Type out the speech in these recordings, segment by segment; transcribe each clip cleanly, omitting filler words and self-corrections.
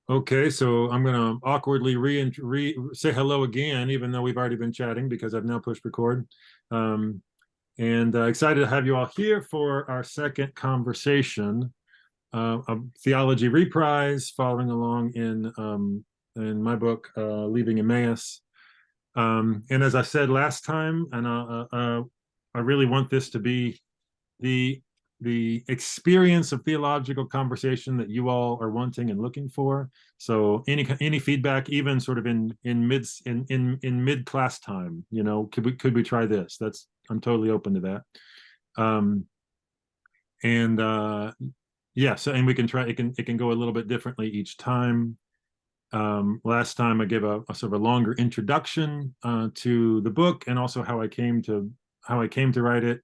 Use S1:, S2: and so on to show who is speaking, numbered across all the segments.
S1: Okay, so I'm going to awkwardly say hello again, even though we've already been chatting because I've now pushed record. Um, and excited to have you all here for our second conversation of Theology Reprise, following along in my book, Leaving Emmaus. And as I said last time, and I really want this to be the the experience of theological conversation that you all are wanting and looking for. So any feedback, even sort of in mid class time, could we try this? I'm totally open to that. Um, and yeah, so and we can try it can go a little bit differently each time. Last time I gave a sort of a longer introduction to the book and also how I came to write it.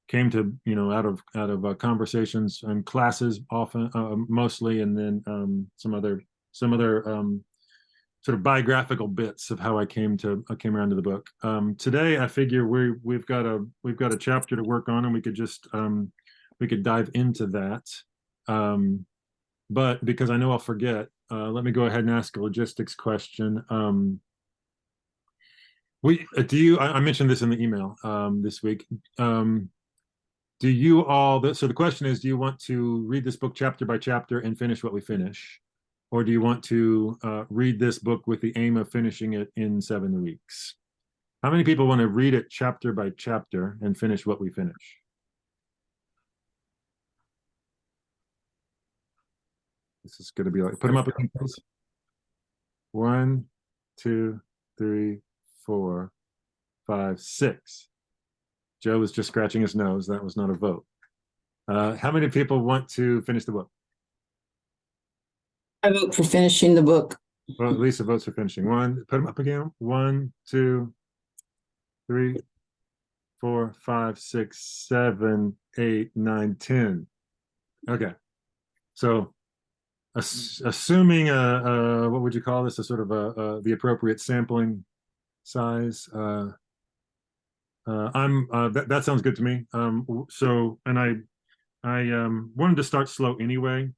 S1: Came to out of conversations and classes often mostly, and then some other sort of biographical bits of how I came around to the book. Today I figure we've got a chapter to work on, and we could dive into that. But because I know I'll forget, let me go ahead and ask a logistics question. I mentioned this in the email this week. Do you all, so the question is, do you want to read this book chapter by chapter and finish what we finish? Or do you want to read this book with the aim of finishing it in 7 weeks? How many people want to read it chapter by chapter and finish what we finish? This is going to be like, put them up again, please. 1, 2, 3, 4, 5, 6. Joe was just scratching his nose. That was not a vote. How many people want to finish the book?
S2: I vote for finishing the book.
S1: Well, Lisa votes for finishing. Put them up again. 1, 2, 3, 4, 5, 6, 7, 8, 9, 10. Okay. So assuming what would you call this? A sort of the appropriate sampling size. That sounds good to me. And I wanted to start slow anyway,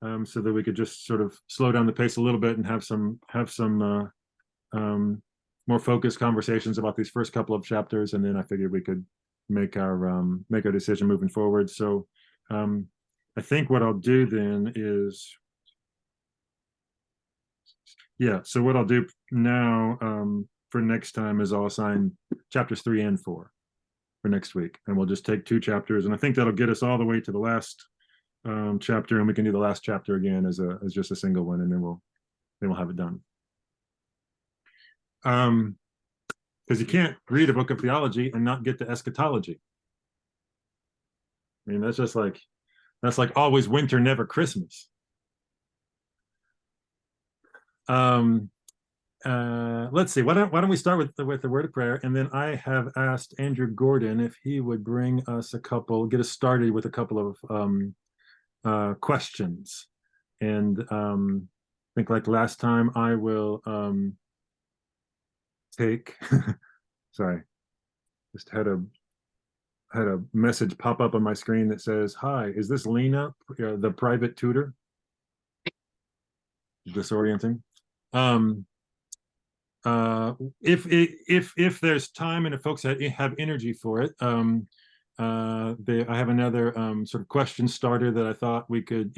S1: so that we could just sort of slow down the pace a little bit and have some more focused conversations about these first couple of chapters, and then I figured we could make our decision moving forward. So I think what I'll do then is, yeah. So what I'll do now for next time is I'll assign chapters 3 and 4 for next week, and we'll just take 2 chapters, and I think that'll get us all the way to the last chapter, and we can do the last chapter again as just a single one, and then we'll have it done. Because you can't read a book of theology and not get to eschatology. I mean, that's like always winter, never Christmas. Let's see. Why don't we start with the word of prayer, and then I have asked Andrew Gordon if he would get us started with a couple of questions, and I think like last time I will take. Sorry, just had a message pop up on my screen that says, "Hi, is this Lena, the private tutor?" Disorienting. If there's time and if folks have energy for it, I have another sort of question starter that I thought we could,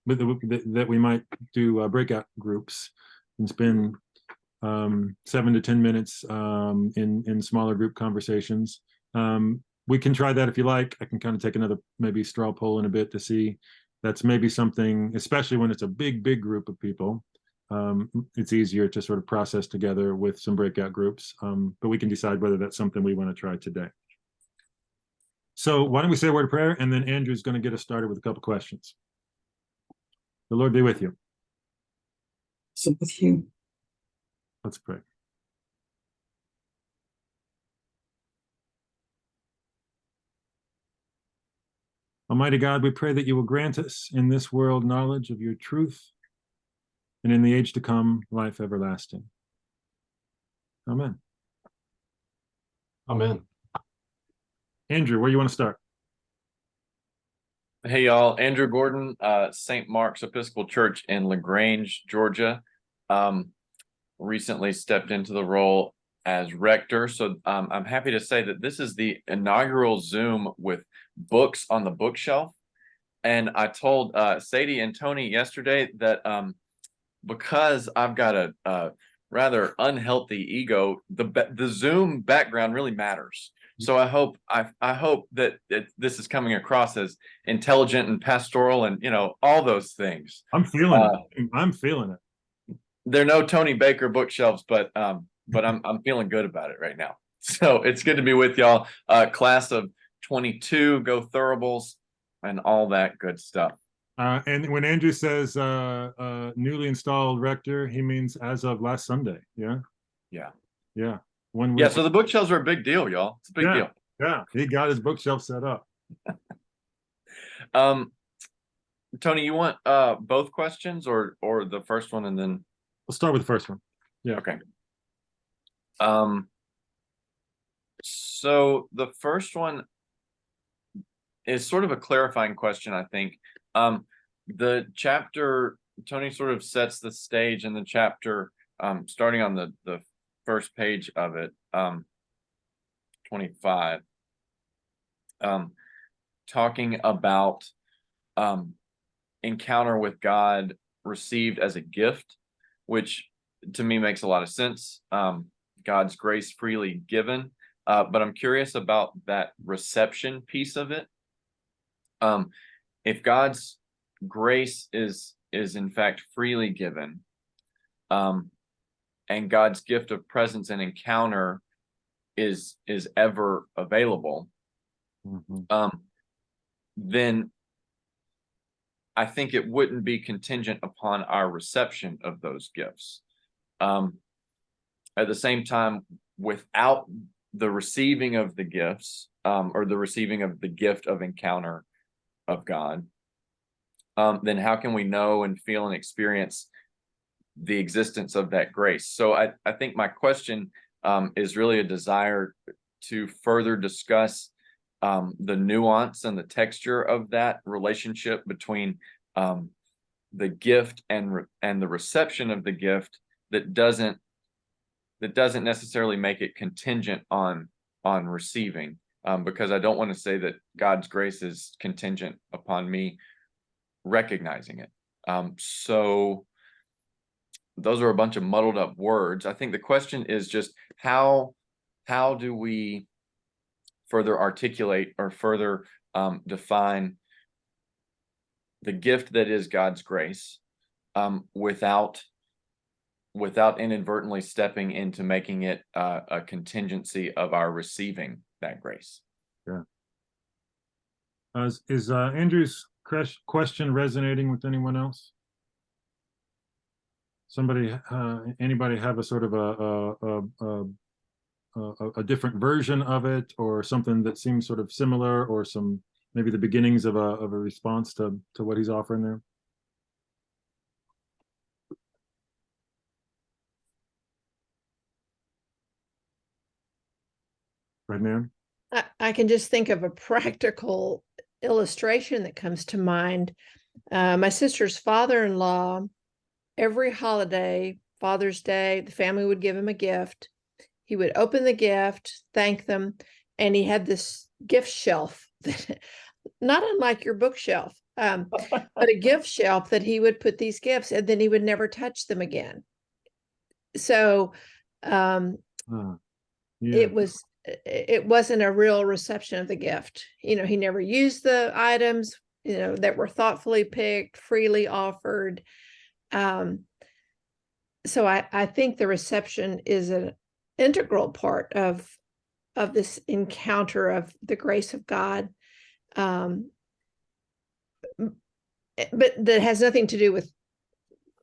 S1: that we might do breakout groups and spend 7 to 10 minutes in smaller group conversations. We can try that if you like. I can kind of take another maybe straw poll in a bit to see. That's maybe something, especially when it's a big group of people. It's easier to sort of process together with some breakout groups, but we can decide whether that's something we want to try today. So why don't we say a word of prayer, and then Andrew's going to get us started with a couple questions. The Lord be with you.
S2: So with you.
S1: Let's pray. Almighty God, we pray that you will grant us in this world knowledge of your truth, and in the age to come, life everlasting. Amen.
S3: Amen.
S1: Andrew, where do you want to start?
S3: Hey y'all, Andrew Gordon, St. Mark's Episcopal Church in LaGrange, Georgia. Recently stepped into the role as rector. So I'm happy to say that this is the inaugural Zoom with books on the bookshelf. And I told Sadie and Tony yesterday that because I've got a rather unhealthy ego, the Zoom background really matters. So I hope that this is coming across as intelligent and pastoral and all those things.
S1: I'm feeling it. I'm feeling it.
S3: There are no Tony Baker bookshelves, but I'm feeling good about it right now. So it's good to be with y'all. Class of 22, go Thoroughl's, and all that good stuff.
S1: And when Andrew says newly installed rector, he means as of last Sunday. Yeah.
S3: Yeah.
S1: Yeah. 1 week.
S3: Yeah. So the bookshelves are a big deal, y'all. It's a big deal.
S1: Yeah. He got his bookshelf set up.
S3: Tony, you want both questions or the first one and then
S1: We'll start with the first one. Yeah.
S3: Okay. So the first one is sort of a clarifying question, I think. The chapter, Tony sort of sets the stage in the chapter, starting on the first page of it, 25, talking about encounter with God received as a gift, which to me makes a lot of sense. God's grace freely given, but I'm curious about that reception piece of it. If God's grace is in fact freely given, and God's gift of presence and encounter is ever available, then I think it wouldn't be contingent upon our reception of those gifts. At the same time, without the receiving of the gifts, or the receiving of the gift of encounter of God, then how can we know and feel and experience the existence of that grace? So I think my question is really a desire to further discuss the nuance and the texture of that relationship between the gift and the reception of the gift that doesn't necessarily make it contingent on receiving, because I don't want to say that God's grace is contingent upon me recognizing it. So those are a bunch of muddled up words. I think the question is just how do we further articulate or further define the gift that is God's grace, without inadvertently stepping into making it a contingency of our receiving that grace.
S1: Yeah. Is Andrew's question resonating with anyone else? Anybody have a sort of a different version of it, or something that seems sort of similar, or some maybe the beginnings of a response to what he's offering there? Right, man.
S4: I can just think of a practical illustration that comes to mind. My sister's father-in-law, every holiday, Father's Day, the family would give him a gift. He would open the gift, thank them, and he had this gift shelf that, not unlike your bookshelf, but a gift shelf that he would put these gifts, and then he would never touch them again. So it wasn't a real reception of the gift. He never used the items, that were thoughtfully picked, freely offered. So I think the reception is an integral part of this encounter of the grace of God, but that has nothing to do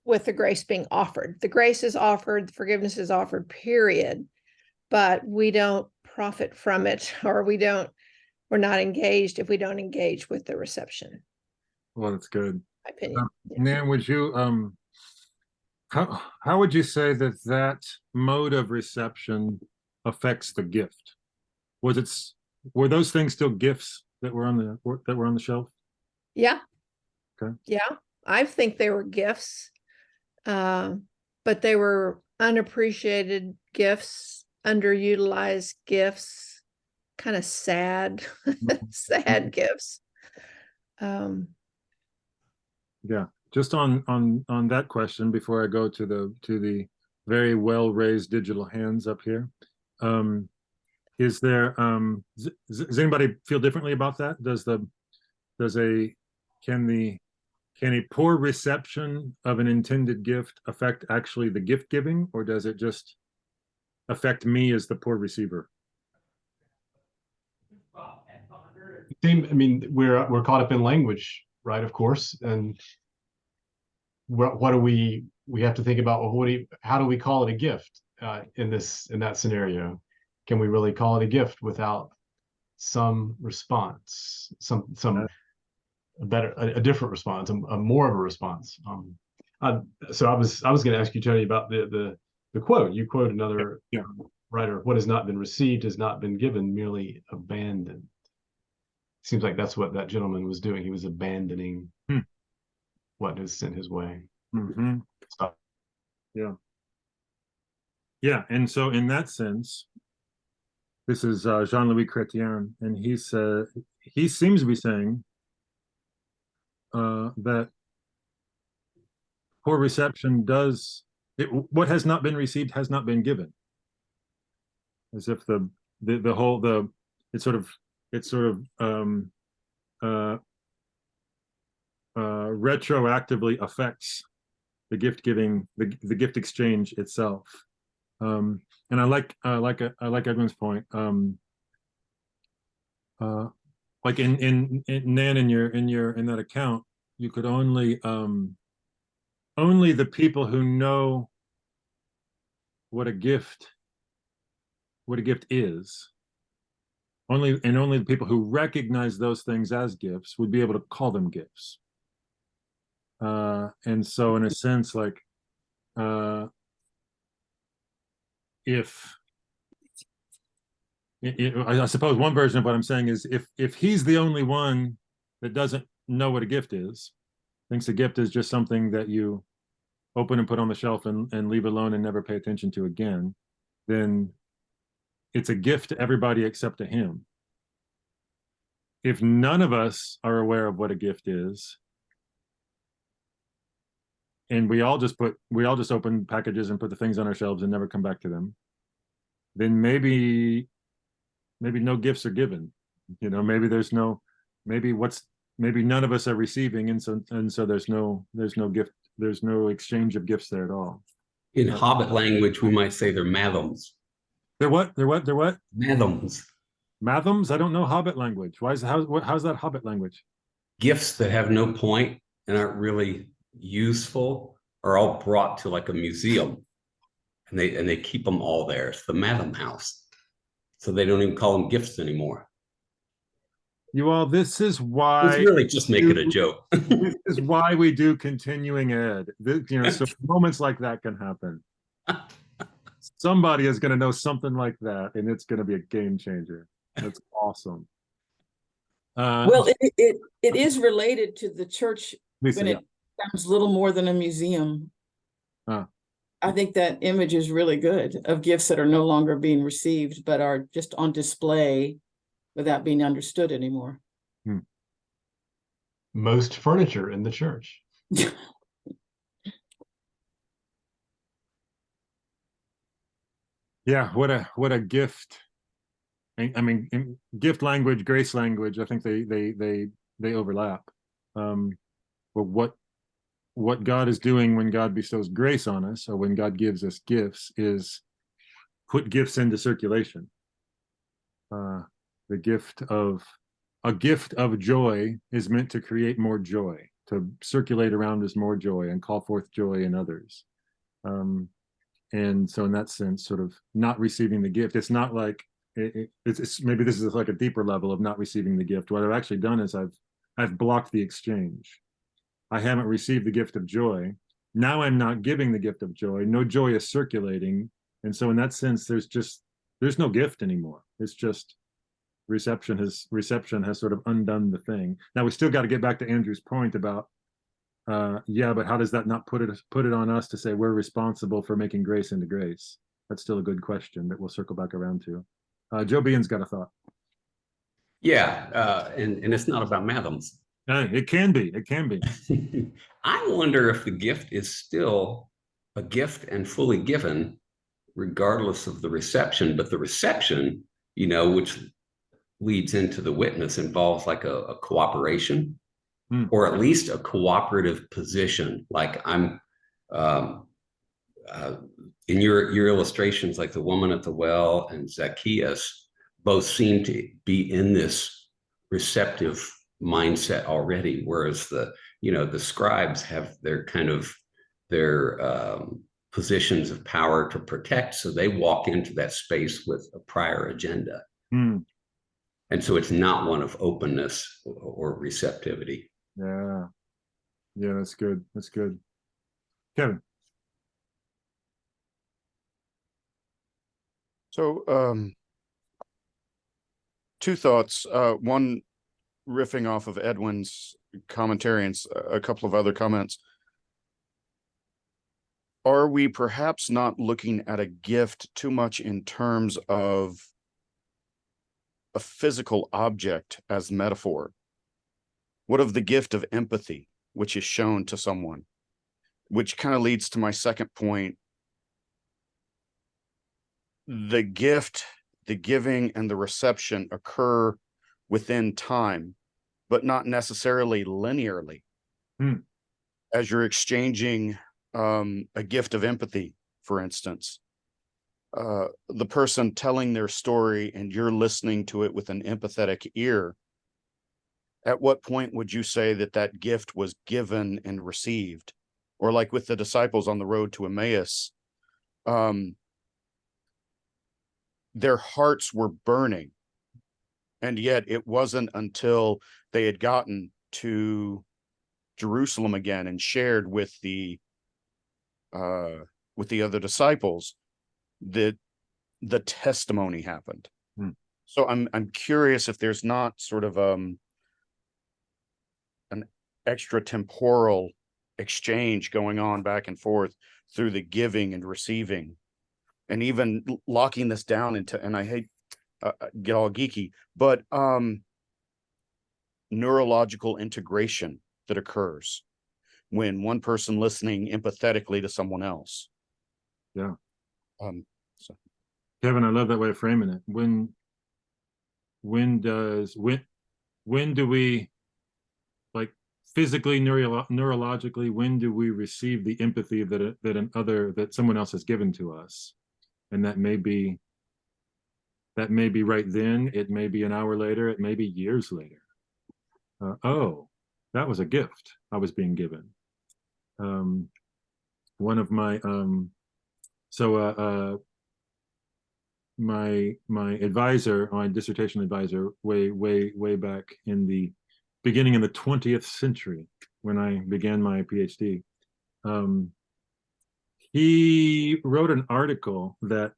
S4: with the grace being offered. The grace is offered, the forgiveness is offered, period. But we don't profit from it, or we're not engaged if we don't engage with the reception.
S1: Well, that's good.
S4: My opinion.
S1: Nan, would you how would you say that mode of reception affects the gift? Were those things still gifts that were on the shelf?
S4: Yeah.
S1: Okay.
S4: Yeah, I think they were gifts, but they were unappreciated gifts, underutilized gifts, kind of sad, sad gifts.
S1: Yeah, just on that question before I go to the very well raised digital hands up here. Is there does anybody feel differently about that? Does a can the can a poor reception of an intended gift affect actually the gift giving, or does it just affect me as the poor receiver?
S5: I mean, we're caught up in language, right? Of course, and what do we have to think about? Well, how do we call it a gift in that scenario? Can we really call it a gift without some response, some a different response, a more of a response? So I was going to ask you, Tony, about the quote. You quote another writer: "What has not been received has not been given, merely abandoned." Seems like that's what that gentleman was doing. He was abandoning what is sent his way.
S1: Mm-hmm. Yeah, and so in that sense, this is Jean-Louis Chrétien, and he seems to be saying that poor reception what has not been received has not been given, as if it sort of retroactively affects the gift giving, the gift exchange itself. And I like Edwin's point. Like in Nan, in that account, you could only the people who know what a gift is, only the people who recognize those things as gifts would be able to call them gifts. And so in a sense, like I suppose one version of what I'm saying is if he's the only one that doesn't know what a gift is, thinks a gift is just something that you open and put on the shelf and leave alone and never pay attention to again, then it's a gift to everybody except to him. If none of us are aware of what a gift is, and we all just open packages and put the things on our shelves and never come back to them, then maybe no gifts are given. Maybe none of us are receiving, and so there's no gift, there's no exchange of gifts there at all.
S6: In Hobbit language, we might say they're mathams.
S1: They're what?
S6: Mathams.
S1: Mathams? I don't know Hobbit language. How's that Hobbit language?
S6: Gifts that have no point and aren't really useful are all brought to like a museum, and they keep them all there. It's the Matham House. So they don't even call them gifts anymore.
S1: You all, this is why
S6: it's really just making a joke.
S1: This is why we do continuing ed. So moments like that can happen. Somebody is going to know something like that, and it's going to be a game changer. That's awesome.
S2: Well, it is related to the church
S1: Lisa,
S2: when it becomes little more than a museum. I think that image is really good, of gifts that are no longer being received, but are just on display without being understood anymore.
S5: Most furniture in the church.
S1: Yeah, what a gift. I mean, in gift language, grace language, I think they overlap. But what God is doing when God bestows grace on us, or when God gives us gifts, is put gifts into circulation. A gift of joy is meant to create more joy, to circulate around us more joy and call forth joy in others. And so in that sense, sort of not receiving the gift, it's not like it's maybe this is like a deeper level of not receiving the gift. What I've actually done is I've blocked the exchange. I haven't received the gift of joy. Now I'm not giving the gift of joy. No joy is circulating. And so in that sense, there's no gift anymore. It's just reception has sort of undone the thing. Now we still got to get back to Andrew's point about yeah, but how does that not put it on us to say we're responsible for making grace into grace? That's still a good question that we'll circle back around to. Joe Bean's got a thought.
S6: Yeah, and it's not about madams.
S1: It can be. It can be.
S6: I wonder if the gift is still a gift and fully given, regardless of the reception. But the reception, which leads into the witness, involves like a cooperation, or at least a cooperative position. Like I'm in your illustrations, like the woman at the well and Zacchaeus, both seem to be in this receptive mindset already, whereas the scribes have their positions of power to protect, so they walk into that space with a prior agenda. And so it's not one of openness or receptivity.
S1: Yeah, that's good. That's good. Kevin.
S7: So two thoughts. One, riffing off of Edwin's commentary and a couple of other comments. Are we perhaps not looking at a gift too much in terms of a physical object as metaphor? What of the gift of empathy, which is shown to someone? Which kind of leads to my second point. The gift, the giving, and the reception occur within time, but not necessarily linearly. As you're exchanging a gift of empathy, for instance, the person telling their story and you're listening to it with an empathetic ear, at what point would you say that that gift was given and received? Or like with the disciples on the road to Emmaus, their hearts were burning. And yet it wasn't until they had gotten to Jerusalem again and shared with the other disciples that the testimony happened. So I'm curious if there's not sort of an extra temporal exchange going on back and forth through the giving and receiving, and even locking this down into, and I hate get all geeky, but neurological integration that occurs when one person listening empathetically to someone else.
S1: Yeah.
S7: So.
S1: Kevin, I love that way of framing it. When do we, like, physically, neurologically, when do we receive the empathy that someone else has given to us? And that may be right then, it may be an hour later, it may be years later. Oh, that was a gift I was being given. One of my my advisor, my dissertation advisor, way back in the beginning in the 20th century, when I began my PhD, he wrote an article that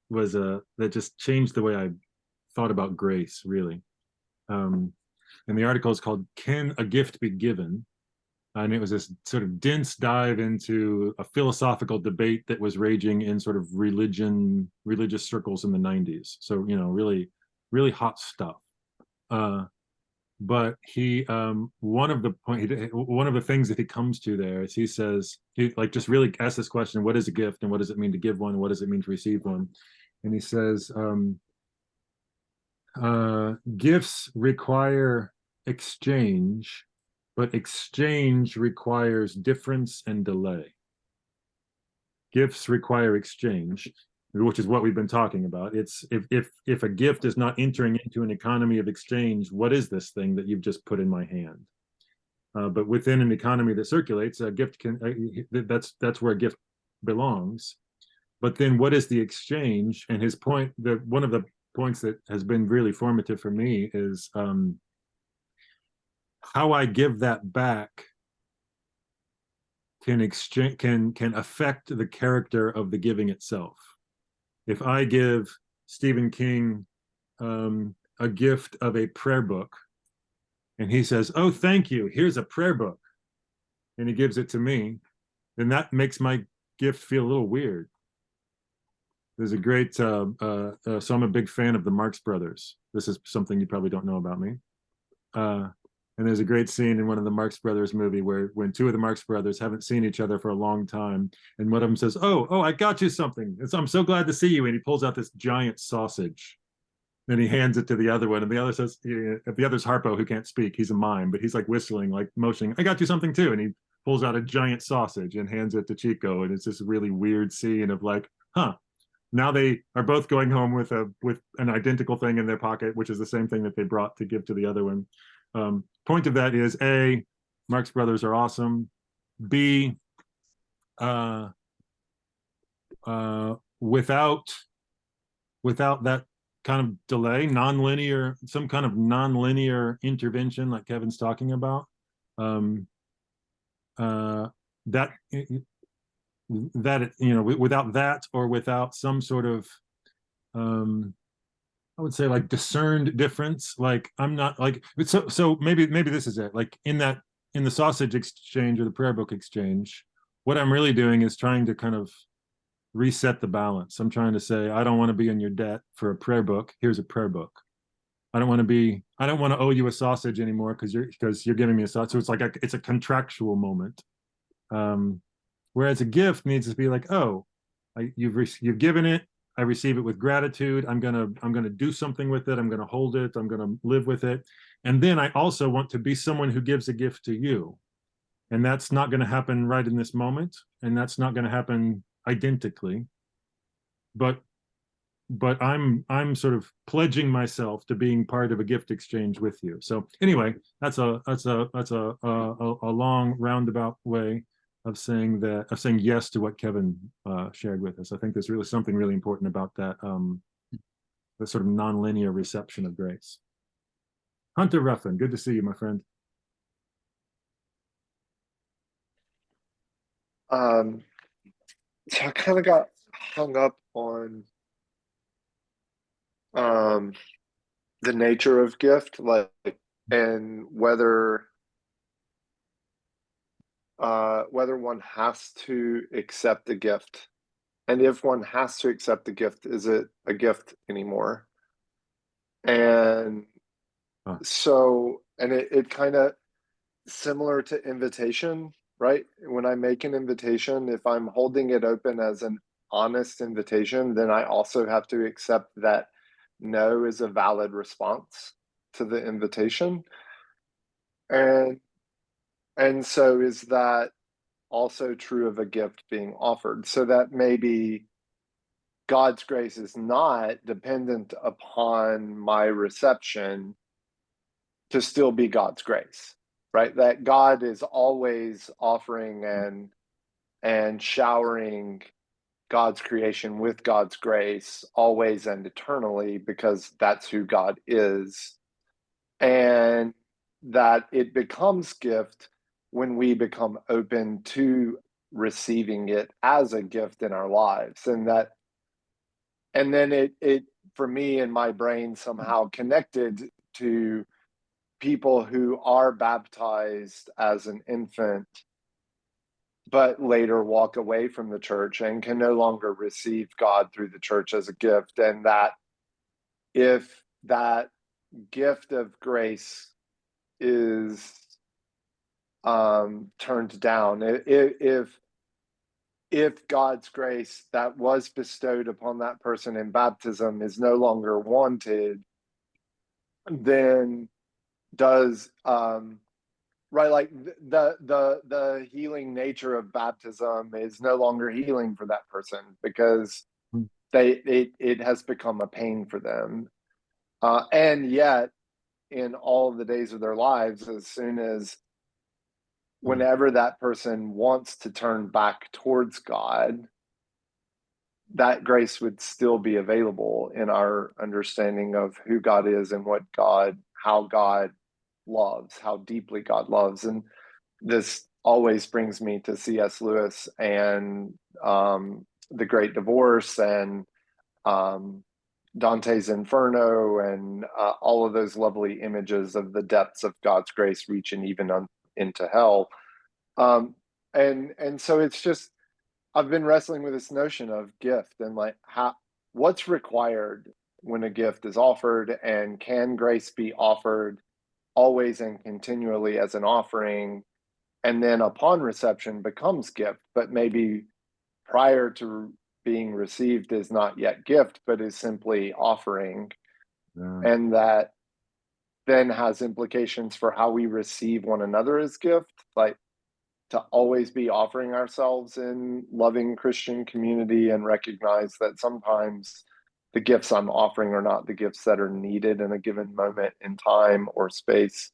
S1: just changed the way I thought about grace, really. And the article is called "Can a Gift Be Given?" And it was this sort of dense dive into a philosophical debate that was raging in sort of religious circles in the 90s. So, really, really hot stuff. But he, one of the things that he comes to there is he says, he like just really asks this question: what is a gift, and what does it mean to give one? What does it mean to receive one? And he says, gifts require exchange, but exchange requires difference and delay. Gifts require exchange, which is what we've been talking about. It's if a gift is not entering into an economy of exchange, what is this thing that you've just put in my hand? But within an economy that circulates, a gift can that's where a gift belongs. But then what is the exchange? And his point, one of the points that has been really formative for me is how I give that back can affect the character of the giving itself. If I give Stephen King a gift of a prayer book, and he says, "Oh, thank you. Here's a prayer book," and he gives it to me, then that makes my gift feel a little weird. There's a great, so I'm a big fan of the Marx Brothers. This is something you probably don't know about me. And there's a great scene in one of the Marx Brothers movie where when two of the Marx Brothers haven't seen each other for a long time, and one of them says, oh, I got you something. I'm so glad to see you. And he pulls out this giant sausage. Then he hands it to the other one, and the other says, the other's Harpo, who can't speak. He's a mime, but he's like whistling, like motioning, I got you something too. And he pulls out a giant sausage and hands it to Chico. And it's this really weird scene of like, now they are both going home with an identical thing in their pocket, which is the same thing that they brought to give to the other one. Point of that is A, Marx Brothers are awesome. B, without that kind of delay, some kind of nonlinear intervention like Kevin's talking about, that without that, or without some sort of I would say like discerned difference, like I'm not like, so maybe this is it, like in the sausage exchange or the prayer book exchange, what I'm really doing is trying to kind of reset the balance. I'm trying to say, I don't want to be in your debt for a prayer book. Here's a prayer book. I don't want to owe you a sausage anymore because you're giving me a sausage. So it's like it's a contractual moment. Whereas a gift needs to be like, oh, you've given it, I receive it with gratitude. I'm gonna do something with it. I'm gonna hold it. I'm gonna live with it. And then I also want to be someone who gives a gift to you. And that's not going to happen right in this moment, and that's not going to happen identically. But I'm sort of pledging myself to being part of a gift exchange with you. So anyway, that's a long roundabout way of saying yes to what Kevin shared with us. I think there's really something really important about that, the sort of nonlinear reception of grace. Hunter Ruffin, good to see you, my friend.
S8: So I kind of got hung up on the nature of gift, like, and whether one has to accept the gift, and if one has to accept the gift, is it a gift anymore? And so, and it kind of similar to invitation, right? When I make an invitation, if I'm holding it open as an honest invitation, then I also have to accept that no is a valid response to the invitation. And so is that also true of a gift being offered? So that maybe God's grace is not dependent upon my reception to still be God's grace, right? That God is always offering and showering God's creation with God's grace, always and eternally, because that's who God is. And that it becomes gift when we become open to receiving it as a gift in our lives. And then it for me in my brain somehow connected to people who are baptized as an infant, but later walk away from the church and can no longer receive God through the church as a gift. And that if that gift of grace is turned down, if God's grace that was bestowed upon that person in baptism is no longer wanted, then does right, like the healing nature of baptism is no longer healing for that person, because it has become a pain for them, and yet in all of the days of their lives, as soon as whenever that person wants to turn back towards God, that grace would still be available in our understanding of who God is and how God loves, how deeply God loves. And this always brings me to C.S. Lewis and The Great Divorce, and Dante's Inferno and all of those lovely images of the depths of God's grace reaching even into hell. And so it's just, I've been wrestling with this notion of gift and like what's required when a gift is offered, and can grace be offered always and continually as an offering, and then upon reception becomes gift, but maybe prior to being received is not yet gift, but is simply offering. And that then has implications for how we receive one another as gift, like to always be offering ourselves in loving Christian community, and recognize that sometimes the gifts I'm offering are not the gifts that are needed in a given moment in time or space.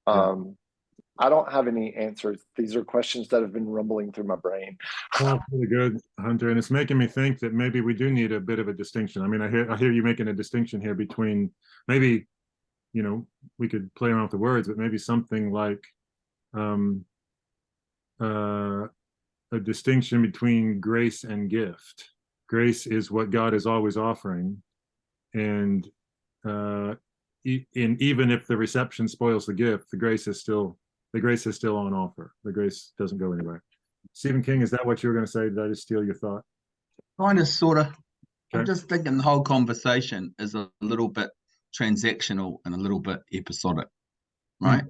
S8: I don't have any answers. These are questions that have been rumbling through my brain.
S1: Well, that's really good, Hunter, and it's making me think that maybe we do need a bit of a distinction. I mean, I hear you making a distinction here between maybe, we could play around with the words, but maybe something like a distinction between grace and gift. Grace is what God is always offering, and even if the reception spoils the gift, the grace is still on offer. The grace doesn't go anywhere. Stephen King, is that what you were going to say? Did I just steal your thought?
S9: Kind of, sort of.
S1: Okay.
S9: I'm just thinking the whole conversation is a little bit transactional and a little bit episodic, right?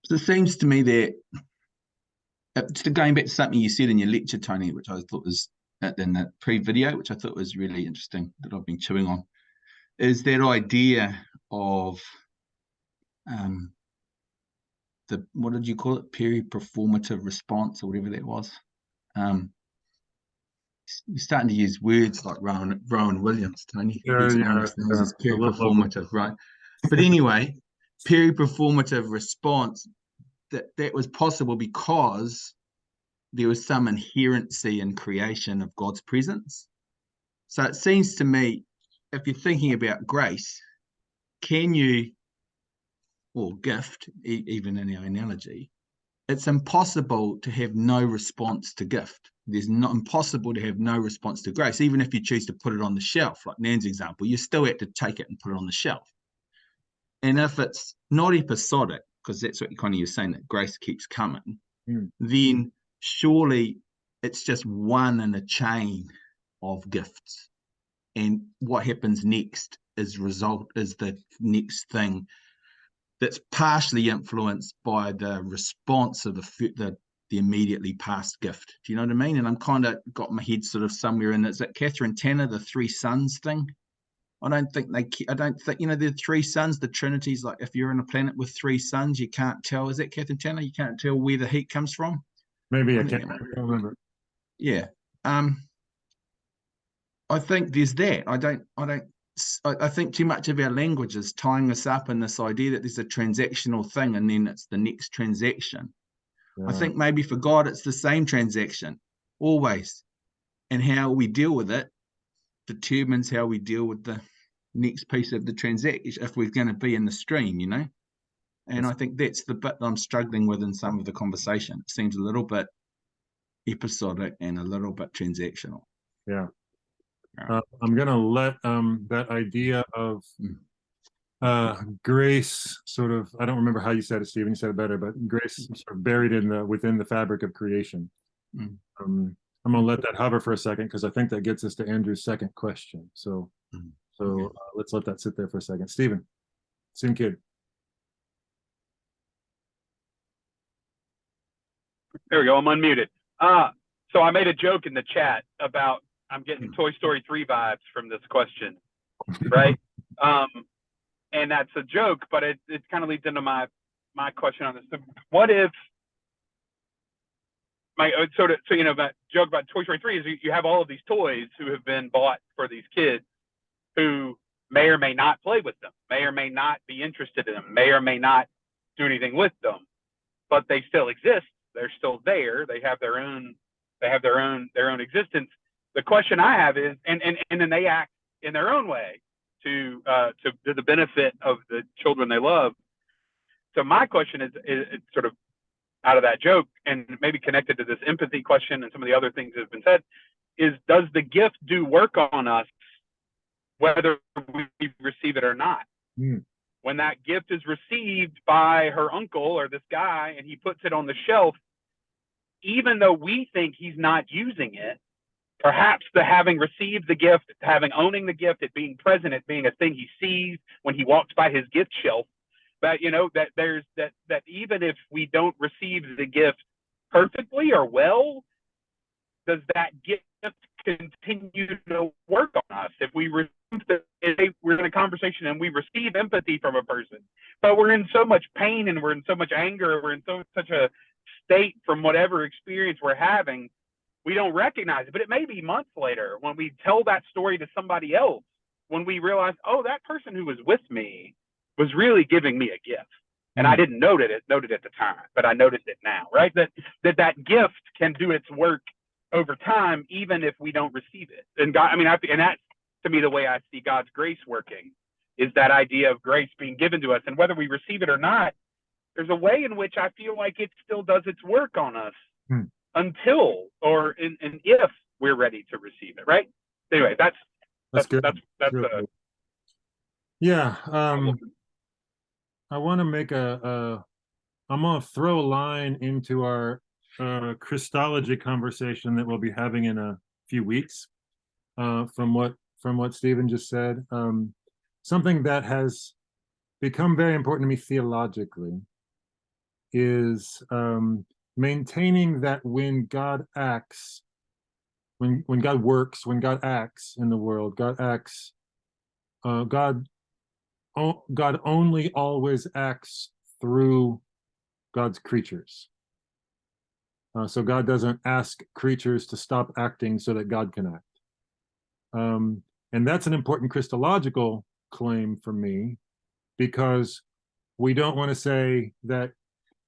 S9: So it seems to me that, just going back to something you said in your lecture, Tony, which I thought was in that pre-video, which I thought was really interesting, that I've been chewing on, is that idea of what did you call it? Peri-performative response, or whatever that was. You're starting to use words like Rowan Williams, Tony. It's peri-performative, right? But anyway, peri-performative response, that was possible because there was some inherency in creation of God's presence. So it seems to me, if you're thinking about grace, or gift, even in our analogy, it's impossible to have no response to gift. There's not impossible to have no response to grace, even if you choose to put it on the shelf, like Nan's example. You still have to take it and put it on the shelf. And if it's not episodic, because that's what you're saying, that grace keeps coming, then surely it's just one in a chain of gifts. And what happens next is the next thing that's partially influenced by the response of the immediately past gift. Do you know what I mean? And I'm kind of got my head sort of somewhere in, is it Catherine Tanner, the three sons thing? I don't think, the three sons, the Trinity's like, if you're on a planet with three suns, you can't tell. Is that Catherine Tanner? You can't tell where the heat comes from?
S1: Maybe I can't remember.
S9: Yeah. I think there's that. I think too much of our language is tying us up in this idea that there's a transactional thing and then it's the next transaction. I think maybe for God, it's the same transaction, always. And how we deal with it determines how we deal with the next piece of the transaction, if we're going to be in the stream, And I think that's the bit that I'm struggling with in some of the conversation. It seems a little bit episodic and a little bit transactional.
S1: Yeah. I'm going to let that idea of grace sort of, I don't remember how you said it, Stephen, you said it better, but grace sort of buried within the fabric of creation. I'm going to let that hover for a second, because I think that gets us to Andrew's second question. So let's let that sit there for a second. Stephen, same kid.
S10: There we go. I'm unmuted. So I made a joke in the chat about I'm getting Toy Story 3 vibes from this question, right? And that's a joke, but it kind of leads into my question on this. So what if that joke about Toy Story 3 is you have all of these toys who have been bought for these kids who may or may not play with them, may or may not be interested in them, may or may not do anything with them, but they still exist. They're still there. They have their own existence. The question I have is, and then they act in their own way to the benefit of the children they love. So my question is sort of out of that joke, and maybe connected to this empathy question and some of the other things that have been said, is does the gift do work on us whether we receive it or not. When that gift is received by her uncle or this guy and he puts it on the shelf, even though we think he's not using it, perhaps the having received the gift, owning the gift, it being present, it being a thing he sees when he walks by his gift shelf, that that even if we don't receive the gift perfectly or well, does that gift continue to work on us? If we're in a conversation and we receive empathy from a person, but we're in so much pain and we're in so much anger, we're in such a state from whatever experience we're having, we don't recognize it. But it may be months later when we tell that story to somebody else, when we realize, oh, that person who was with me was really giving me a gift. And I didn't note it at the time, but I noticed it now, right? That gift can do its work over time, even if we don't receive it. And God, and that's, to me, the way I see God's grace working, is that idea of grace being given to us. And whether we receive it or not, there's a way in which I feel like it still does its work on us until, or and if we're ready to receive it, right? Anyway, that's
S1: good.
S10: That's
S1: really good. Yeah. I want to make I'm going to throw a line into our Christology conversation that we'll be having in a few weeks. From what Stephen just said, something that has become very important to me theologically is maintaining that when God acts, when God works, when God acts in the world, God acts. God only always acts through God's creatures. So God doesn't ask creatures to stop acting so that God can act. And that's an important Christological claim for me, because we don't want to say that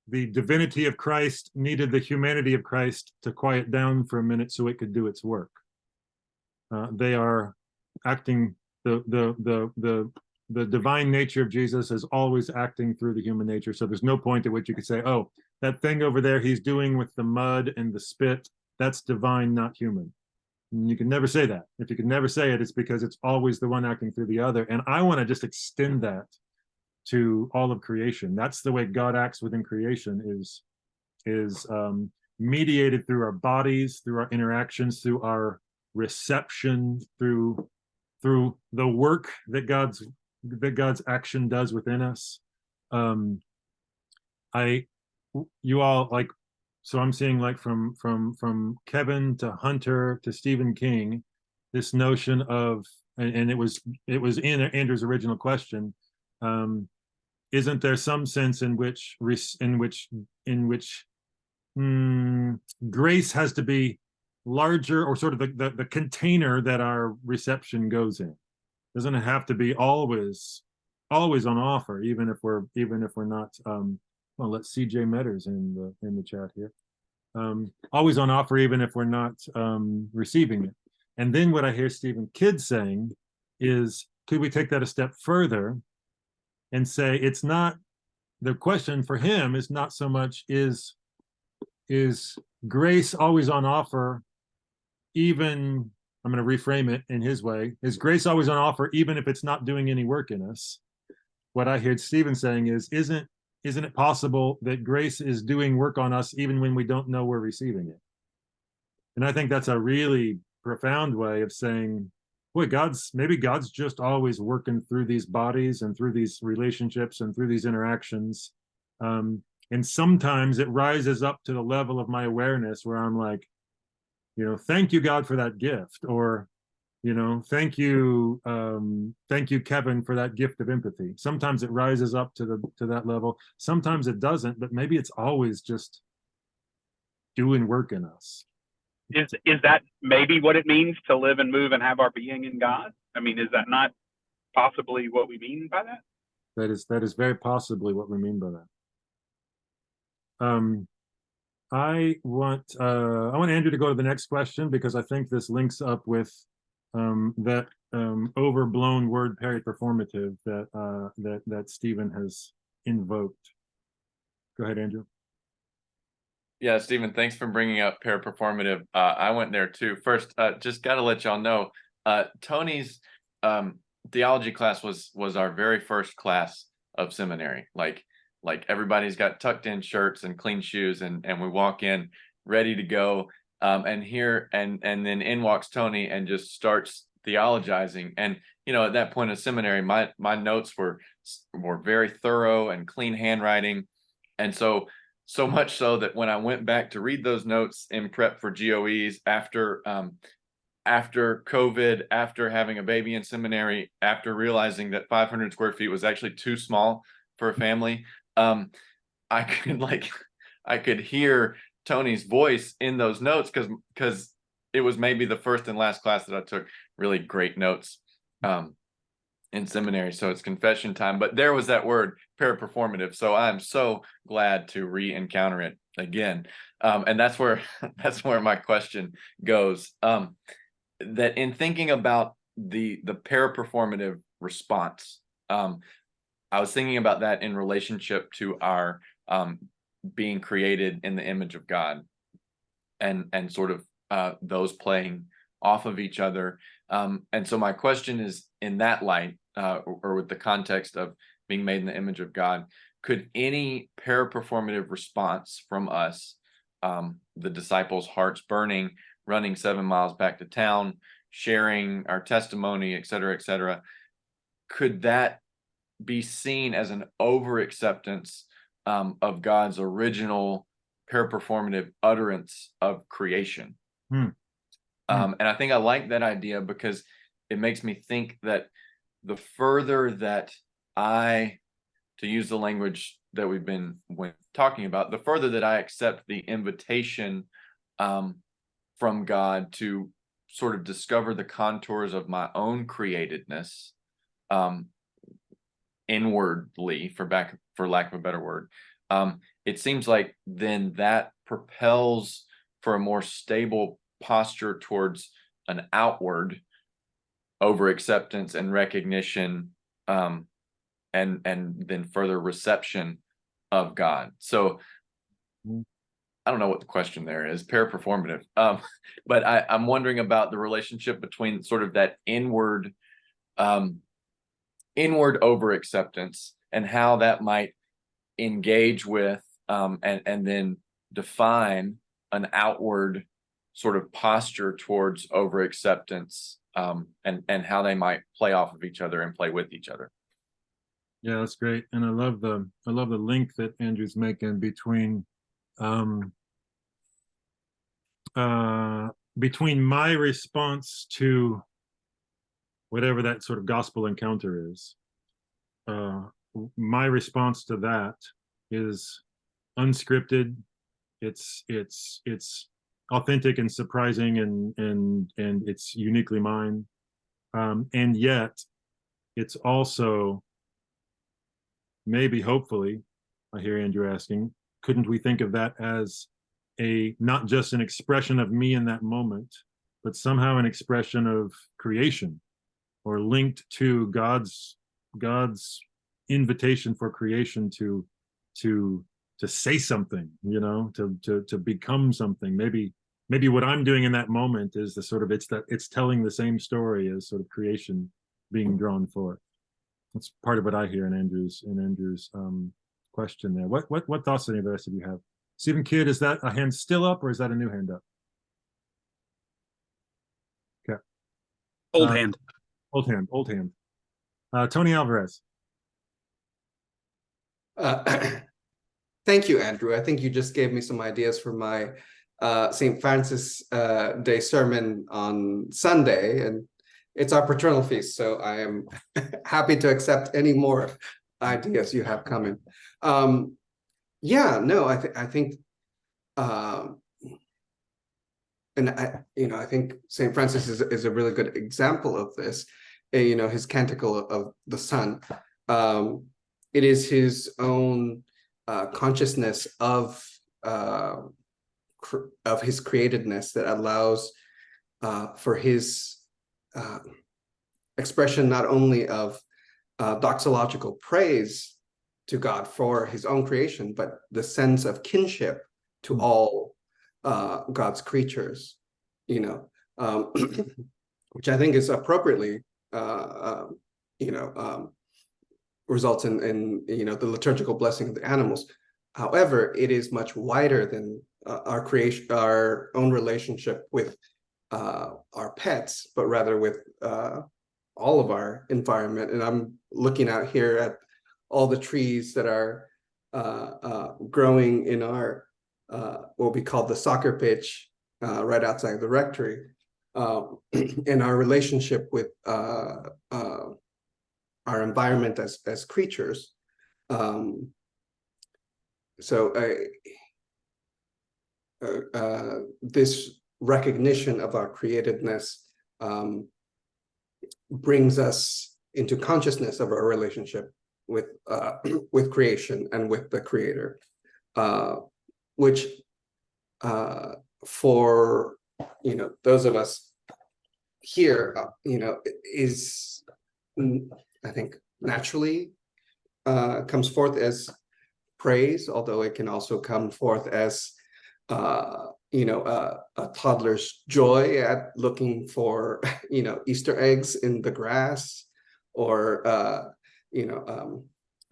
S1: the divinity of Christ needed the humanity of Christ to quiet down for a minute so it could do its work. They are acting, the divine nature of Jesus is always acting through the human nature. So there's no point at which you could say, oh, that thing over there he's doing with the mud and the spit, that's divine, not human. And you can never say that. If you can never say it, it's because it's always the one acting through the other. And I want to just extend that to all of creation. That's the way God acts within creation, is mediated through our bodies, through our interactions, through our reception, through the work that God's action does within us. You all, like, so I'm seeing, like, from Kevin to Hunter to Stephen King, this notion of, and it was in Andrew's original question, isn't there some sense in which grace has to be larger, or sort of the container that our reception goes in? Doesn't it have to be always on offer, even if we're not, well, let's see, CJ Metters in the chat here. Always on offer, even if we're not receiving it. And then what I hear Stephen Kidd saying is, could we take that a step further and say, it's not, the question for him is not so much is grace always on offer, even, I'm going to reframe it in his way, is grace always on offer even if it's not doing any work in us? What I heard Stephen saying is, isn't it possible that grace is doing work on us even when we don't know we're receiving it? And I think that's a really profound way of saying, boy, maybe God's just always working through these bodies and through these relationships and through these interactions. And sometimes it rises up to the level of my awareness where I'm like, thank you, God, for that gift, or, thank you, Kevin, for that gift of empathy. Sometimes it rises up to that level. Sometimes it doesn't, but maybe it's always just doing work in us.
S10: Is that maybe what it means to live and move and have our being in God? I mean, is that not possibly what we mean by that?
S1: That is very possibly what we mean by that. I want Andrew to go to the next question, because I think this links up with that overblown word periperformative that Stephen has invoked. Go ahead, Andrew.
S3: Yeah, Stephen, thanks for bringing up periperformative. I went there too. First, just got to let y'all know, Tony's theology class was our very first class of seminary. Like everybody's got tucked in shirts and clean shoes, and we walk in ready to go. And then in walks Tony and just starts theologizing. And at that point of seminary, my notes were very thorough and clean handwriting. And so much so that when I went back to read those notes in prep for GOEs after COVID, after having a baby in seminary, after realizing that 500 square feet was actually too small for a family, I could hear Tony's voice in those notes because it was maybe the first and last class that I took really great notes in seminary. So it's confession time, but there was that word paraperformative. So I'm so glad to re-encounter it again. And that's where my question goes. That in thinking about the paraperformative response, I was thinking about that in relationship to our being created in the image of God, and sort of those playing off of each other. And so my question is, in that light, or with the context of being made in the image of God, could any paraperformative response from us, the disciples' hearts burning, running 7 miles back to town, sharing our testimony, et cetera, could that be seen as an over-acceptance of God's original paraperformative utterance of creation? And I think I like that idea because it makes me think that the further that to use the language that we've been talking about, the further that I accept the invitation from God to sort of discover the contours of my own createdness inwardly, for lack of a better word, it seems like then that propels for a more stable posture towards an outward over acceptance and recognition, and then further reception of God. So I don't know what the question there is, paraperformative, but I'm wondering about the relationship between sort of that inward over acceptance and how that might engage with and then define an outward sort of posture towards over acceptance, and how they might play off of each other and play with each other.
S1: Yeah, that's great. And I love the link that Andrew's making between my response to whatever that sort of gospel encounter is. My response to that is unscripted. It's authentic and surprising, and it's uniquely mine. And yet it's also, maybe, hopefully, I hear Andrew asking, couldn't we think of that as not just an expression of me in that moment, but somehow an expression of creation, or linked to God's invitation for creation to say something, to become something. Maybe what I'm doing in that moment is the sort of, it's telling the same story as sort of creation being drawn forth. That's part of what I hear in Andrew's question there. What thoughts do any of the rest of you have? Stephen Kidd, is that a hand still up, or is that a new hand up? Okay.
S11: Old hand.
S1: Old hand. Tony Alvarez.
S12: Thank you, Andrew. I think you just gave me some ideas for my St. Francis Day sermon on Sunday, and it's our paternal feast, so I am happy to accept any more ideas you have coming. I think, I think St. Francis is a really good example of this. His Canticle of the Sun. It is his own consciousness of his createdness that allows for his expression not only of doxological praise to God for his own creation, but the sense of kinship to all God's creatures, which I think is appropriately results in the liturgical blessing of the animals. However, it is much wider than our own relationship with our pets, but rather with all of our environment. And I'm looking out here at all the trees that are growing in our what we call the soccer pitch right outside the rectory, and our relationship with our environment as creatures. This recognition of our createdness brings us into consciousness of our relationship with creation and with the Creator, which for those of us here, is, I think, naturally comes forth as praise, although it can also come forth as a toddler's joy at looking for Easter eggs in the grass, or I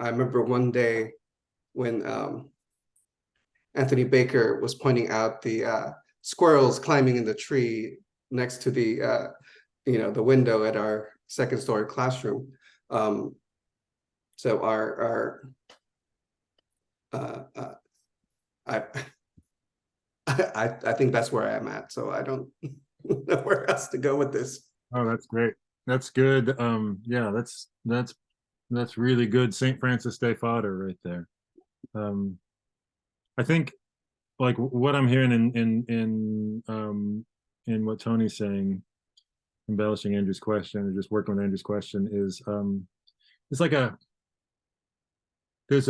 S12: remember one day when Anthony Baker was pointing out the squirrels climbing in the tree next to the the window at our second story classroom. So I think that's where I am at. So I don't know where else to go with this.
S1: Oh, that's great. That's good. Yeah, that's really good St. Francis de Fodder right there. I think like what I'm hearing in what Tony's saying, embellishing Andrew's question or just working with Andrew's question, is it's like there's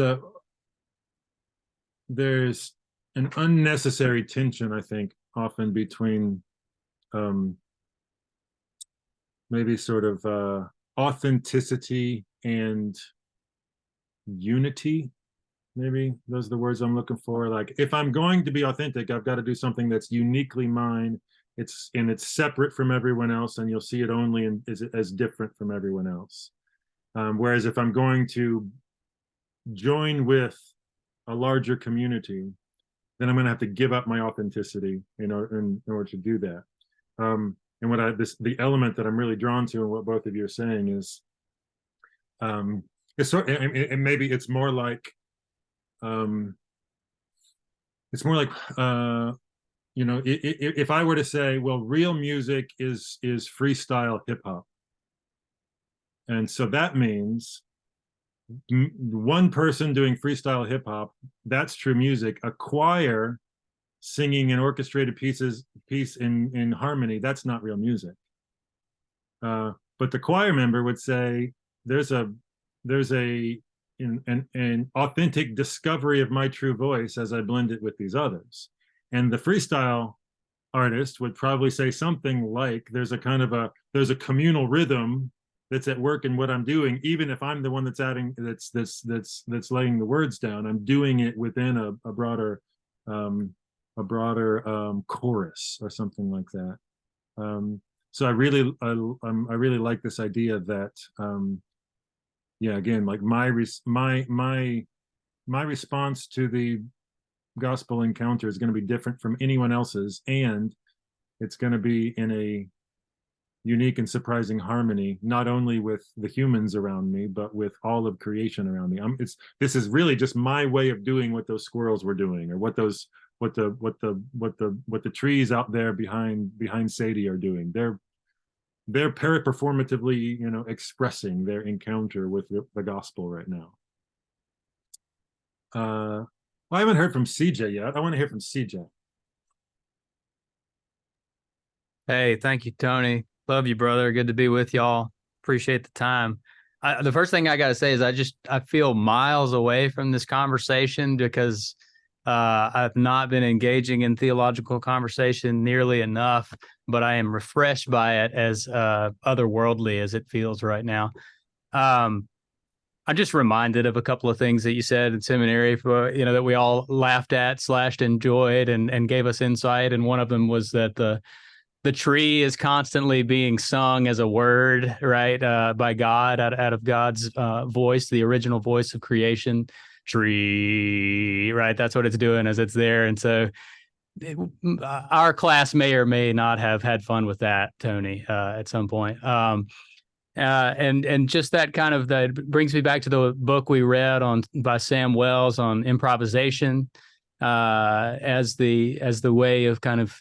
S1: an unnecessary tension, I think, often between maybe sort of authenticity and unity. Maybe those are the words I'm looking for. Like, if I'm going to be authentic, I've got to do something that's uniquely mine. It's separate from everyone else, and you'll see it only as different from everyone else. Whereas if I'm going to join with a larger community, then I'm going to have to give up my authenticity in order to do that. And the element that I'm really drawn to in what both of you are saying is, maybe it's more like, if I were to say, well, real music is freestyle hip hop, and so that means one person doing freestyle hip hop, that's true music. A choir singing an orchestrated piece in harmony, that's not real music. But the choir member would say, there's an authentic discovery of my true voice as I blend it with these others. And the freestyle artist would probably say something like, there's a communal rhythm that's at work in what I'm doing, even if I'm the one that's laying the words down. I'm doing it within a broader chorus or something like that. So I really like this idea that again, like my response to the gospel encounter is going to be different from anyone else's, and it's going to be in a unique and surprising harmony, not only with the humans around me, but with all of creation around me. This is really just my way of doing what those squirrels were doing, or what the trees out there behind Sadie are doing. They're performatively, expressing their encounter with the gospel right now. I haven't heard from CJ yet. I want to hear from CJ.
S11: Hey, thank you, Tony. Love you, brother. Good to be with y'all. Appreciate the time. The first thing I got to say is I feel miles away from this conversation because I've not been engaging in theological conversation nearly enough, but I am refreshed by it as otherworldly as it feels right now. I'm just reminded of a couple of things that you said in seminary, that we all laughed at / enjoyed and gave us insight. And one of them was that the the tree is constantly being sung as a word, right? By God, out of God's voice, the original voice of creation. Tree, right? That's what it's doing as it's there. And so our class may or may not have had fun with that, Tony, at some point. And just that kind of that brings me back to the book we read by Sam Wells on improvisation as the way of kind of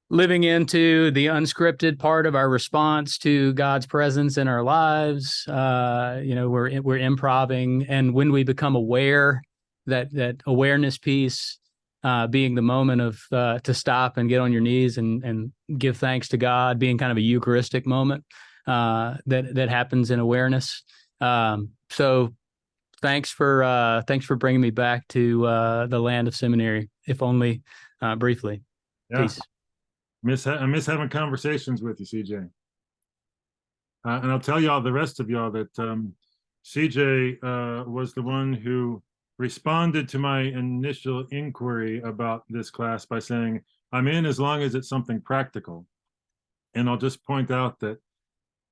S11: living into the unscripted part of our response to God's presence in our lives. We're improving, and when we become aware, that awareness piece being the moment of to stop and get on your knees and give thanks to God, being kind of a Eucharistic moment that happens in awareness. So thanks for bringing me back to the land of seminary, if only briefly.
S1: Yeah.
S11: Peace.
S1: I miss having conversations with you, CJ. And I'll tell y'all, the rest of y'all, that CJ was the one who responded to my initial inquiry about this class by saying, I'm in as long as it's something practical. And I'll just point out that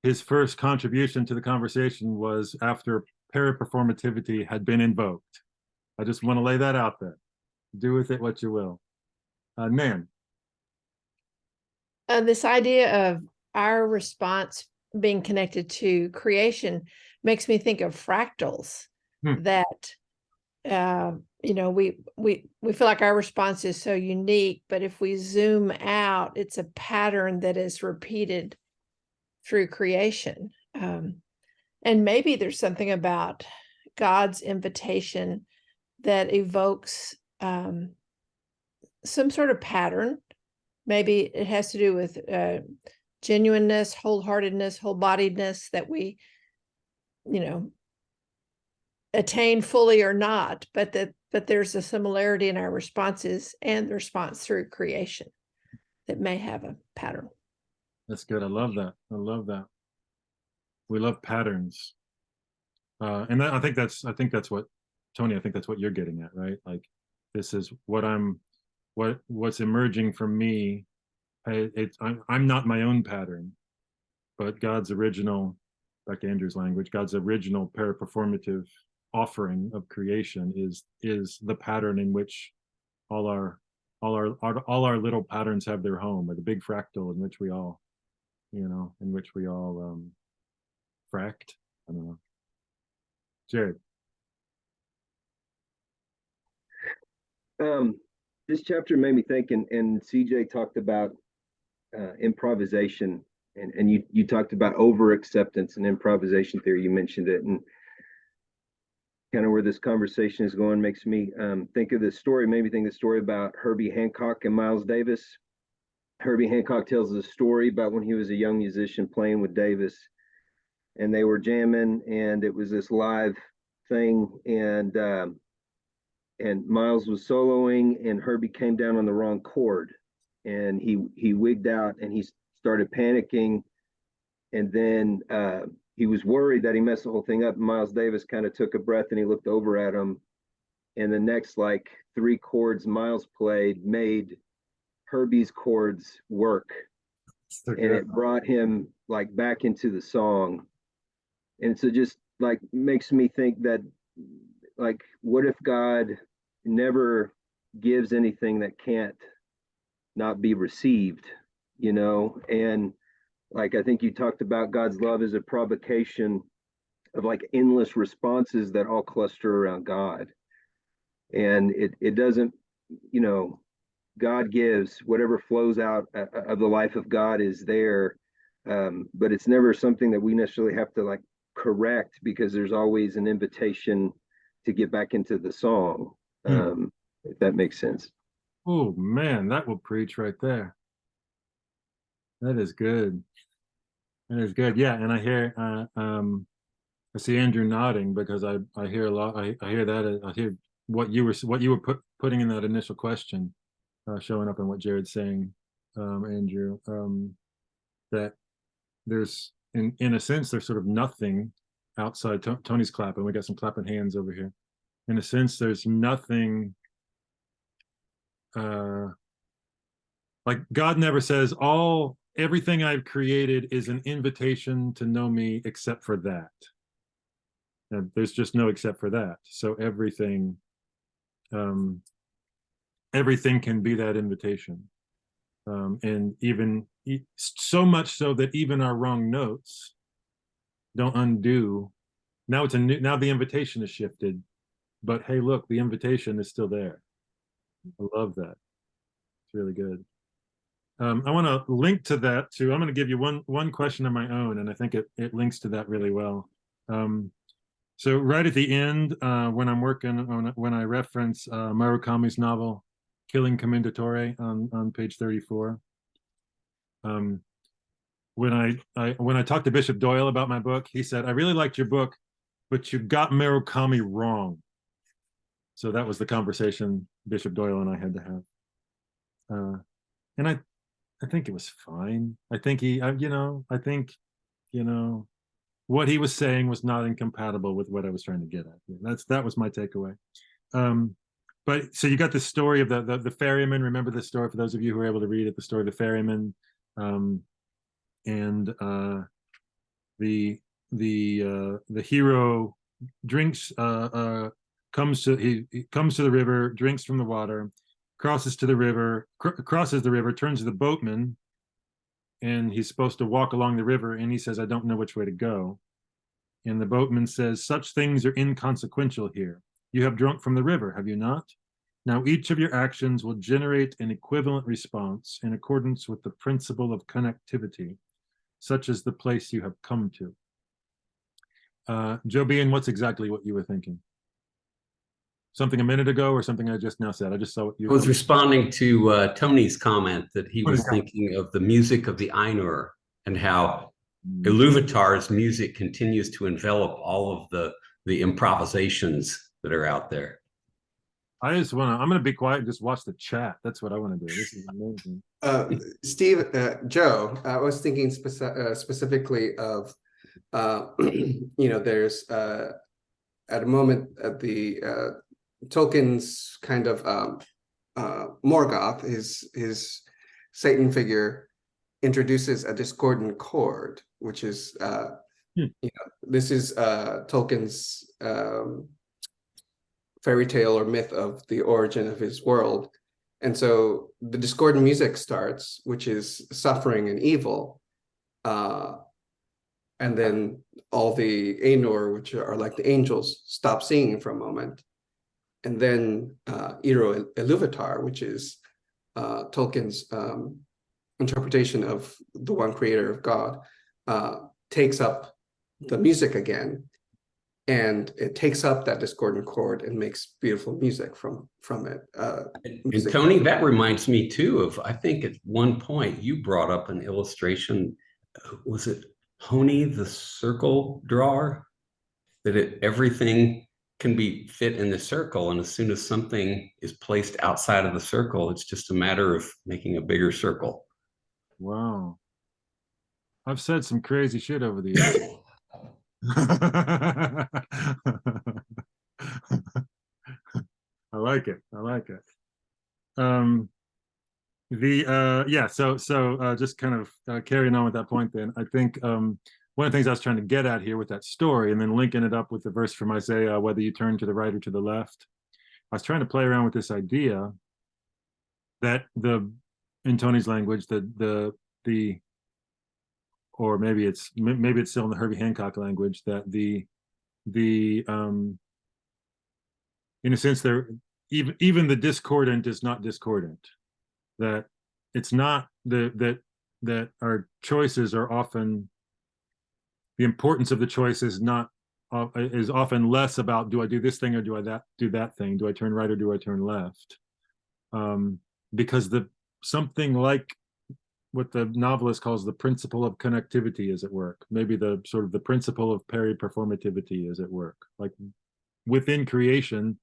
S1: his first contribution to the conversation was after paraperformativity had been invoked. I just want to lay that out there. Do with it what you will. Nan.
S4: This idea of our response being connected to creation makes me think of fractals. That we feel like our response is so unique, but if we zoom out, it's a pattern that is repeated through creation. And maybe there's something about God's invitation that evokes some sort of pattern. Maybe it has to do with genuineness, wholeheartedness, whole-bodiedness that we, attain fully or not, but there's a similarity in our responses and the response through creation that may have a pattern.
S1: That's good. I love that. I love that. We love patterns. And I think that's what, Tony, I think that's what you're getting at, right? Like, this is what's emerging from me. I'm not my own pattern, but God's original, back to Andrew's language, God's original paraperformative offering of creation is the pattern in which all our little patterns have their home, or the big fractal in which we all fract. I don't know. Jared.
S13: This chapter made me think, and CJ talked about improvisation, and you talked about over acceptance and improvisation theory. You mentioned it, and kind of where this conversation is going makes me think of this story, made me think of the story about Herbie Hancock and Miles Davis. Herbie Hancock tells a story about when he was a young musician playing with Davis, and they were jamming, and it was this live thing, and Miles was soloing, and Herbie came down on the wrong chord, and he wigged out, and he started panicking, and then he was worried that he messed the whole thing up. Miles Davis kind of took a breath, and he looked over at him, and the next like 3 chords Miles played made Herbie's chords work, and it brought him like back into the song. And so just like makes me think that, like, what if God never gives anything that can't not be received, and like, I think you talked about God's love as a provocation of like endless responses that all cluster around God. And it doesn't, God gives whatever flows out of the life of God is there. But it's never something that we necessarily have to like correct, because there's always an invitation to get back into the song. If that makes sense.
S1: Oh man, that will preach right there. That is good. That is good. Yeah, and I hear I see Andrew nodding, because I hear a lot. I hear that. I hear what you were putting in that initial question, showing up in what Jared's saying, Andrew. That there's in a sense there's sort of nothing outside. Tony's clapping. We got some clapping hands over here. In a sense, there's nothing Like God never says everything I've created is an invitation to know me except for that. And there's just no except for that. So everything can be that invitation. And even so much so that even our wrong notes don't undo. Now now the invitation is shifted, but hey, look, the invitation is still there. I love that. It's really good. I want to link to that too. I'm going to give you one question of my own, and I think it links to that really well. So right at the end, when I'm working on when I reference Murakami's novel "Killing Commendatore" on page 34, when I talked to Bishop Doyle about my book, he said, "I really liked your book, but you got Murakami wrong." So that was the conversation Bishop Doyle and I had to have, and I think it was fine. I think what he was saying was not incompatible with what I was trying to get at. That was my takeaway. But so you got the story of the ferryman. Remember the story, for those of you who were able to read it, the story of the ferryman, and the hero drinks, comes to the river, drinks from the water, crosses the river, turns to the boatman, and he's supposed to walk along the river, and he says, "I don't know which way to go." And the boatman says, "Such things are inconsequential here. You have drunk from the river, have you not? Now each of your actions will generate an equivalent response in accordance with the principle of connectivity, such as the place you have come to." Joe Bean, what's exactly what you were thinking? Something a minute ago or something I just now said? I just saw what you...
S6: I was responding to Tony's comment that he was thinking of the music of the Ainur and how Iluvatar's music continues to envelop all of the improvisations that are out there.
S1: I'm going to be quiet and just watch the chat. That's what I want to do. This is amazing.
S12: Steve, Joe, I was thinking specifically of, there's at a moment at the Tolkien's kind of Morgoth, his Satan figure, introduces a discordant chord, which is this is Tolkien's fairy tale or myth of the origin of his world. And so the discordant music starts, which is suffering and evil. And then all the Ainur, which are like the angels, stop singing for a moment. And then Iro Iluvatar, which is Tolkien's interpretation of the one creator of God, takes up the music again. And it takes up that discordant chord and makes beautiful music from it.
S6: And Tony, that reminds me too of, I think at one point you brought up an illustration. Was it Honi the circle drawer? That everything can be fit in the circle, and as soon as something is placed outside of the circle, it's just a matter of making a bigger circle.
S1: Wow. I've said some crazy shit over the years. I like it. Just kind of carrying on with that point, then I think one of the things I was trying to get at here with that story, and then linking it up with the verse from Isaiah, whether you turn to the right or to the left, I was trying to play around with this idea that in Tony's language, or maybe it's still in the Herbie Hancock language, that in a sense, even the discordant is not discordant. That it's not that our choices are often, the importance of the choice is often less about, do I do this thing or do I do that thing? Do I turn right or do I turn left? Because something like what the novelist calls the principle of connectivity is at work. Maybe the sort of the principle of periperformativity is at work. Like within creation,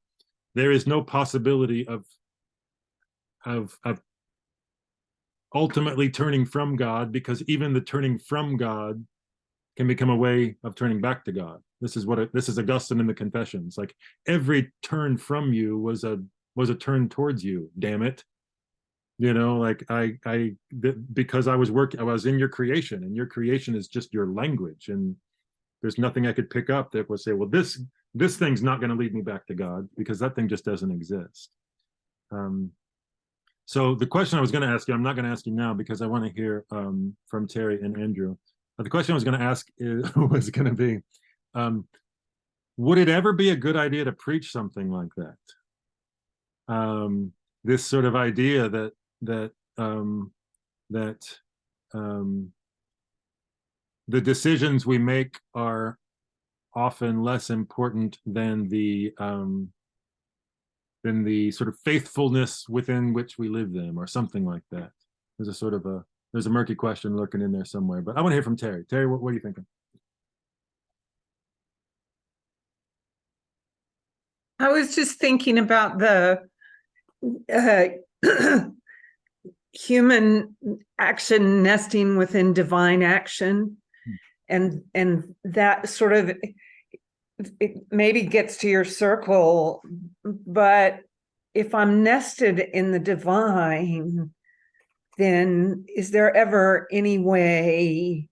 S1: there is no possibility of ultimately turning from God, because even the turning from God can become a way of turning back to God. This is Augustine in the Confessions. Like every turn from you was a turn towards you. Damn it! You know, like because I was in your creation, and your creation is just your language, and there's nothing I could pick up that would say, well, this thing's not going to lead me back to God, because that thing just doesn't exist. So the question I was going to ask you, I'm not going to ask you now, because I want to hear from Terry and Andrew. But the question I was going to ask was going to be, would it ever be a good idea to preach something like that? This sort of idea that the decisions we make are often less important than the sort of faithfulness within which we live them, or something like that. There's a murky question lurking in there somewhere, but I want to hear from Terry. Terry, what are you thinking?
S14: I was just thinking about the human action nesting within divine action, and that sort of, it maybe gets to your circle, but if I'm nested in the divine, then is there ever any way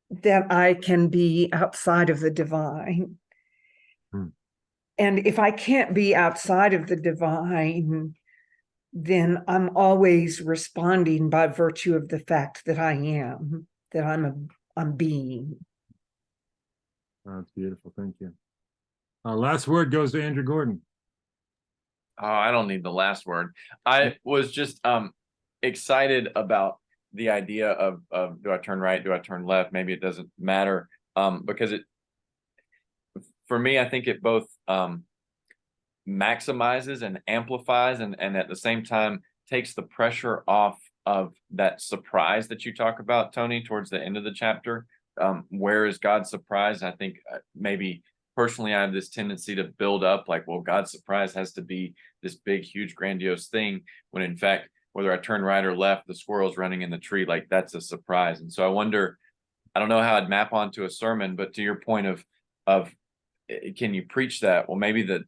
S14: that I can be outside of the divine? And if I can't be outside of the divine, then I'm always responding by virtue of the fact that I am, that I'm being.
S1: Oh, that's beautiful. Thank you. Last word goes to Andrew Gordon.
S3: Oh, I don't need the last word. I was just excited about the idea of do I turn right, do I turn left? Maybe it doesn't matter, because for me, I think it both maximizes and amplifies, and at the same time takes the pressure off of that surprise that you talk about, Tony, towards the end of the chapter. Where is God's surprise? I think maybe personally I have this tendency to build up like, well, God's surprise has to be this big, huge, grandiose thing, when in fact, whether I turn right or left, the squirrel's running in the tree, like that's a surprise. And so I wonder, I don't know how I'd map onto a sermon, but to your point of can you preach that? Well, maybe the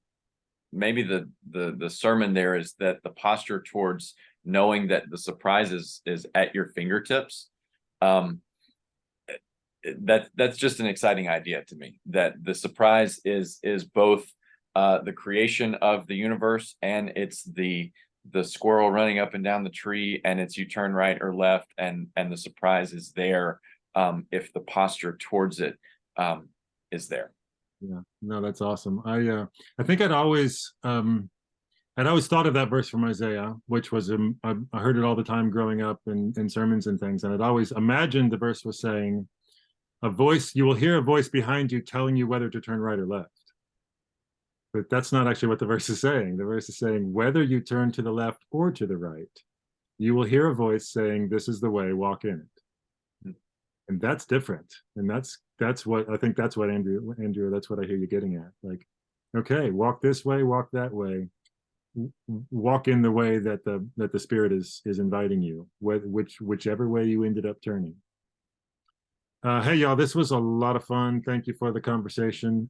S3: sermon there is that the posture towards knowing that the surprise is at your fingertips. That's just an exciting idea to me, that the surprise is both the creation of the universe, and it's the squirrel running up and down the tree, and it's you turn right or left, and the surprise is there if the posture towards it is there.
S1: Yeah, no, that's awesome. I think I'd always thought of that verse from Isaiah, which was I heard it all the time growing up in sermons and things, and I'd always imagined the verse was saying, you will hear a voice behind you telling you whether to turn right or left. But that's not actually what the verse is saying. The verse is saying, whether you turn to the left or to the right, you will hear a voice saying, this is the way, walk in it. And that's different. And that's what I think, that's what Andrew, that's what I hear you getting at. Like, okay, walk this way, walk that way, walk in the way that the Spirit is inviting you, whichever way you ended up turning. Hey y'all, this was a lot of fun. Thank you for the conversation.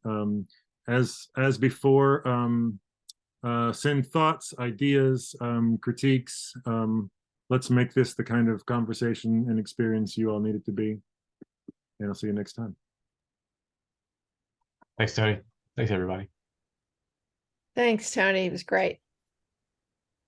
S1: As before, send thoughts, ideas, critiques. Let's make this the kind of conversation and experience you all need it to be. And I'll see you next time.
S5: Thanks, Tony. Thanks, everybody.
S4: Thanks, Tony. It was great.